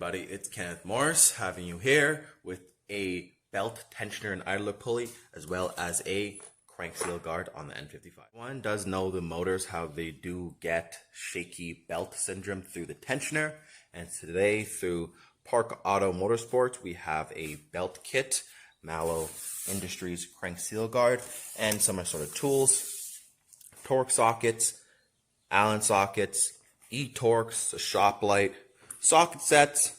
everybody, it's Kenneth Morris having you here with a belt tensioner and idler pulley as well as a crank seal guard on the N55. One does know the motors, how they do get shaky belt syndrome through the tensioner, and today through Park Auto Motorsports we have a belt kit, Malo Industries crank seal guard, and some assorted tools, torque sockets, Allen sockets, e-torques, a shop light, socket sets,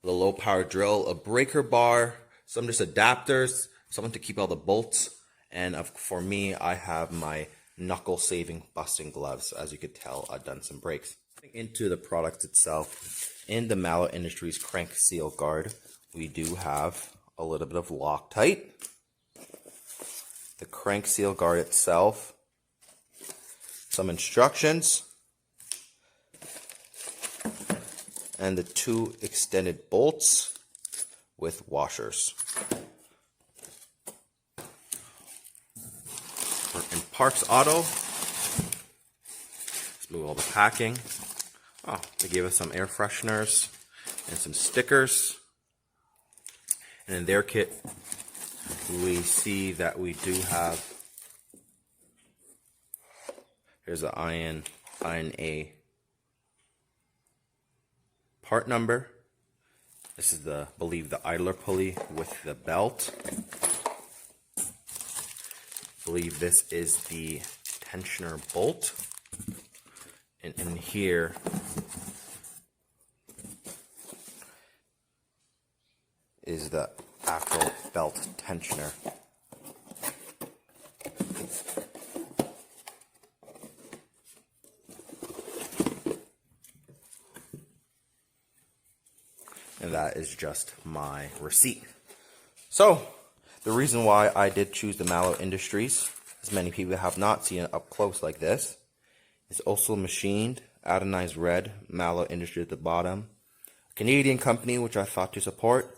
the low power drill, a breaker bar, some just adapters, something to keep all the bolts, and for me, I have my knuckle saving busting gloves. As you could tell, I've done some breaks. Into the product itself, in the Malo Industries crank seal guard, we do have a little bit of Loctite, the crank seal guard itself, some instructions, and the 2 extended bolts with washers. We're in Parks Auto. Let's move all the packing. Oh, they gave us some air fresheners and some stickers. And in their kit, we see that we do have, here's the INA part number. This is I believe the idler pulley with the belt. I believe this is the tensioner bolt. And in here is the actual belt tensioner. And that is just my receipt. So, the reason why I did choose the Malo Industries, as many people have not seen it up close like this, is also machined, anodized red, Malo Industries at the bottom. A Canadian company, which I thought to support,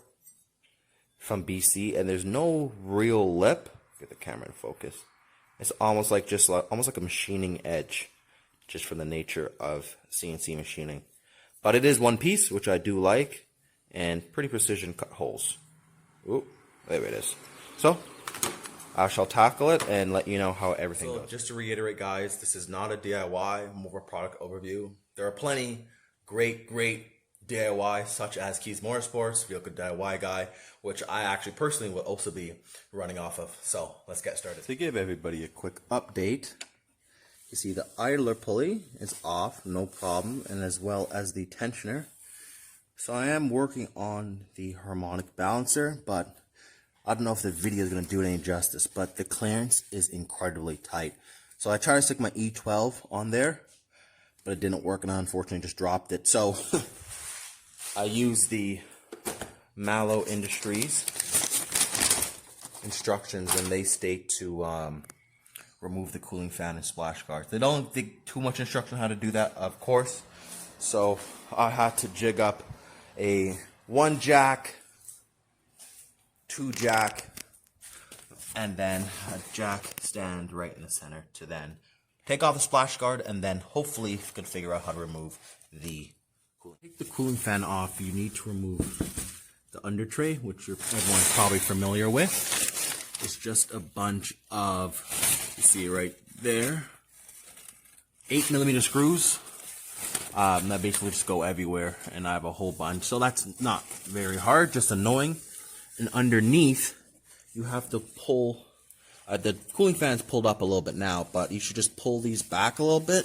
from BC, and there's no real lip. Get the camera to focus. It's almost like a machining edge, just from the nature of CNC machining. But it is one piece, which I do like. And pretty precision cut holes. Ooh, there it is. So, I shall tackle it and let you know how everything goes. Just to reiterate, guys, this is not a DIY, more of a product overview. There are plenty great DIY, such as Keys Motorsports, Feel Good DIY Guy, which I actually personally will also be running off of. So, let's get started. To give everybody a quick update, you see the idler pulley is off, no problem, and as well as the tensioner. So I am working on the harmonic balancer, but I don't know if the video is going to do it any justice, but the clearance is incredibly tight. So I tried to stick my E12 on there, but it didn't work, and I unfortunately just dropped it. So I used the Malo Industries instructions, and they state to remove the cooling fan and splash guards. They don't give too much instruction on how to do that, of course. So I had to jig up a 1 jack, 2 jack, and then a jack stand right in the center to then take off the splash guard, and then hopefully you can figure out how to remove the cooling. Take the cooling fan off, you need to remove the under tray, which everyone's probably familiar with. It's just a bunch of, you see right there, 8mm screws. That basically just go everywhere, and I have a whole bunch. So that's not very hard, just annoying. And underneath, you have to pull, the cooling fan's pulled up a little bit now, but you should just pull these back a little bit,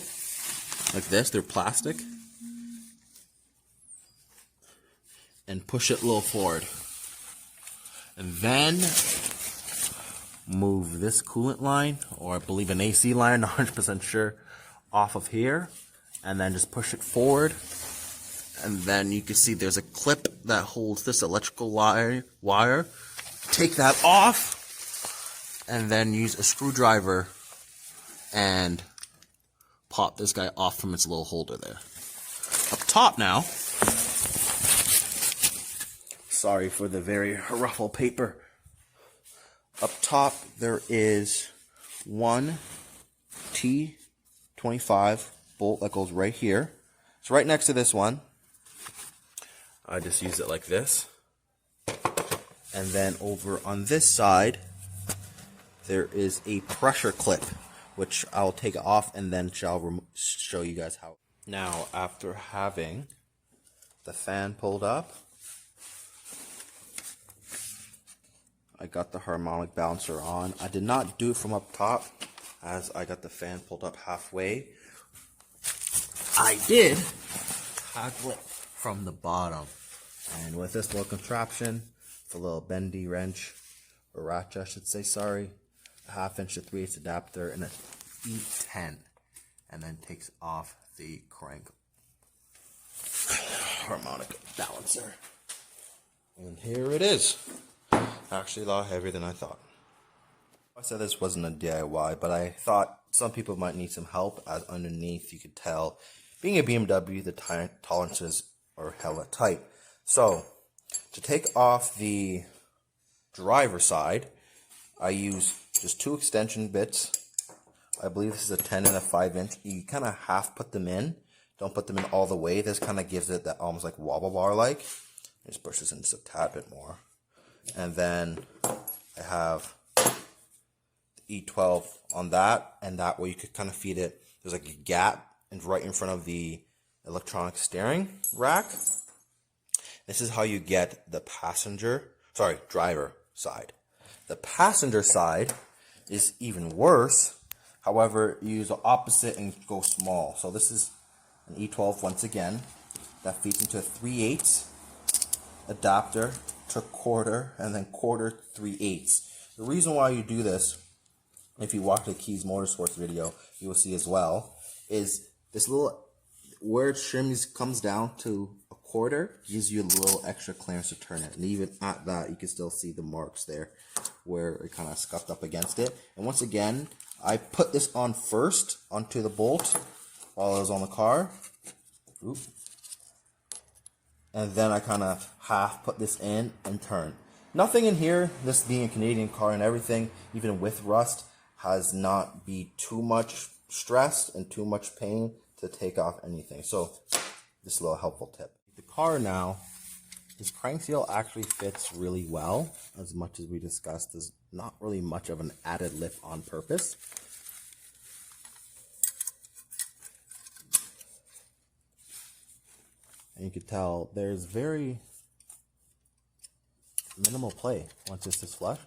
like this, they're plastic. And push it a little forward. And then, move this coolant line, or I believe an AC line, not 100% sure, off of here. And then just push it forward, and then you can see there's a clip that holds this electrical wire. Take that off, and then use a screwdriver and pop this guy off from its little holder there. Up top now, sorry for the very ruffled paper. Up top there is one T25 bolt that goes right here. It's right next to this one. I just use it like this. And then over on this side, there is a pressure clip, which I'll take off and then shall show you guys how. Now, after having the fan pulled up, I got the harmonic balancer on. I did not do it from up top, as I got the fan pulled up halfway. I did tackle it from the bottom. And with this little contraption, with a little bendy wrench, or ratchet I should say, sorry, a 1/2 inch to 3/8 adapter, and a E10, and then takes off the crank harmonic balancer. And here it is. Actually a lot heavier than I thought. I said this wasn't a DIY, but I thought some people might need some help, as underneath you could tell, being a BMW, the tolerances are hella tight. So, to take off the driver side, I use just 2 extension bits. I believe this is a 10 and a 5 inch. You kind of half put them in. Don't put them in all the way. This kind of gives it that almost like wobble bar like. Just push this in just a tad bit more. And then I have the E12 on that, and that way you could kind of feed it. There's like a gap right in front of the electronic steering rack. This is how you get the driver side. The passenger side is even worse. However, you use the opposite and go small. So this is an E12 once again that feeds into a 3/8 adapter to quarter, and then quarter 3/8. The reason why you do this, if you watch the Keys Motorsports video, you will see as well, is this little, where it shims comes down to a quarter, gives you a little extra clearance to turn it. And even at that, you can still see the marks there where it kind of scuffed up against it. And once again, I put this on first onto the bolt while I was on the car. Oop. And then I kind of half put this in and turn. Nothing in here, this being a Canadian car and everything, even with rust, has not be too much stress and too much pain to take off anything. So this is a little helpful tip. The car now, this crank seal actually fits really well. As much as we discussed, there's not really much of an added lip on purpose. And you can tell there's very minimal play once this is flush.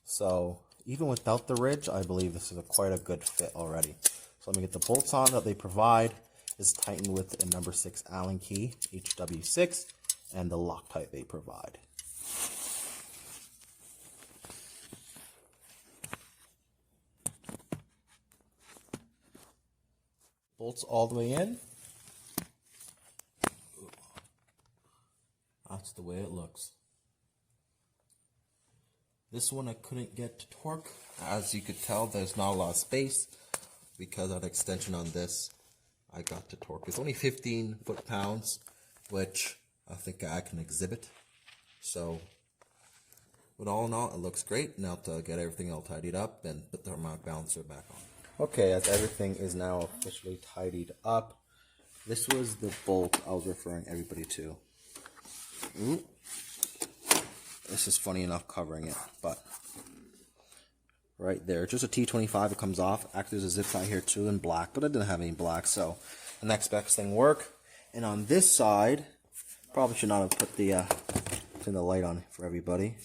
So even without the ridge, I believe this is quite a good fit already. So let me get the bolts on that they provide. Is tightened with a number 6 Allen key, HW6, and the Loctite they provide. Bolts all the way in. That's the way it looks. This one I couldn't get to torque. As you could tell, there's not a lot of space because of the extension on this. I got to torque. It's only 15 foot-pounds, which I think I can exhibit. So, but all in all, it looks great. Now to get everything all tidied up and put the harmonic balancer back on. Okay, as everything is now officially tidied up, this was the bolt I was referring everybody to. Ooh. This is funny enough covering it, but right there, just a T25, it comes off. Actually, there's a zip tie here too in black, but I didn't have any black, so the next best thing work. And on this side, probably should not have put the turn the light on for everybody.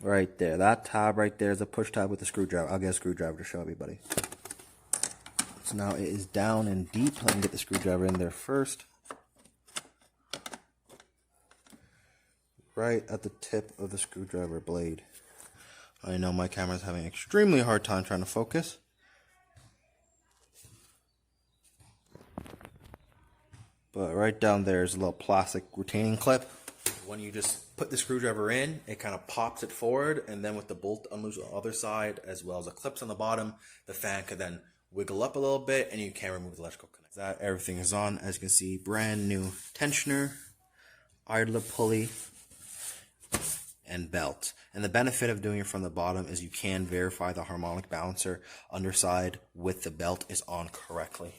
Right there, that tab right there is a push tab with a screwdriver. I'll get a screwdriver to show everybody. So now it is down and deep. I can get the screwdriver in there first. Right at the tip of the screwdriver blade. I know my camera's having an extremely hard time trying to focus. But right down there is a little plastic retaining clip. When you just put the screwdriver in, it kind of pops it forward, and then with the bolt unloosed on the other side, as well as the clips on the bottom, the fan could then wiggle up a little bit, and you can remove the electrical connector. That everything is on, as you can see, brand new tensioner, idler pulley, and belt. And the benefit of doing it from the bottom is you can verify the harmonic balancer underside with the belt is on correctly.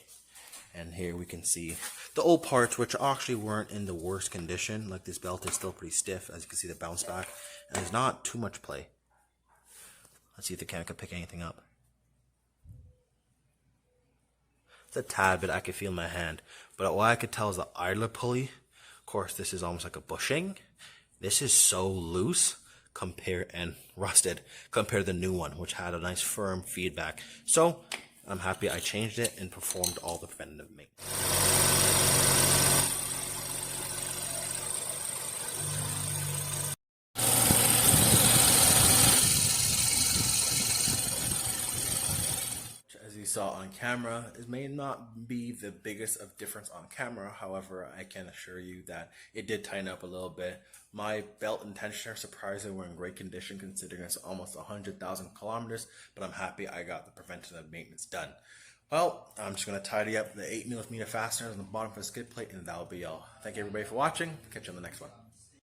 And here we can see the old parts, which actually weren't in the worst condition. Like this belt is still pretty stiff, as you can see the bounce back, and there's not too much play. Let's see if the camera can pick anything up. It's a tad bit I can feel in my hand, but what I could tell is the idler pulley. Of course, this is almost like a bushing. This is so loose and rusted compared to the new one, which had a nice firm feedback. So I'm happy I changed it and performed all the preventative maintenance. As you saw on camera, it may not be the biggest of difference on camera. However, I can assure you that it did tighten up a little bit. My belt and tensioner surprisingly were in great condition considering it's almost 100,000 kilometers, but I'm happy I got the preventative maintenance done. Well, I'm just going to tidy up the 8mm fasteners on the bottom of the skid plate, and that'll be all. Thank you everybody for watching. Catch you on the next one.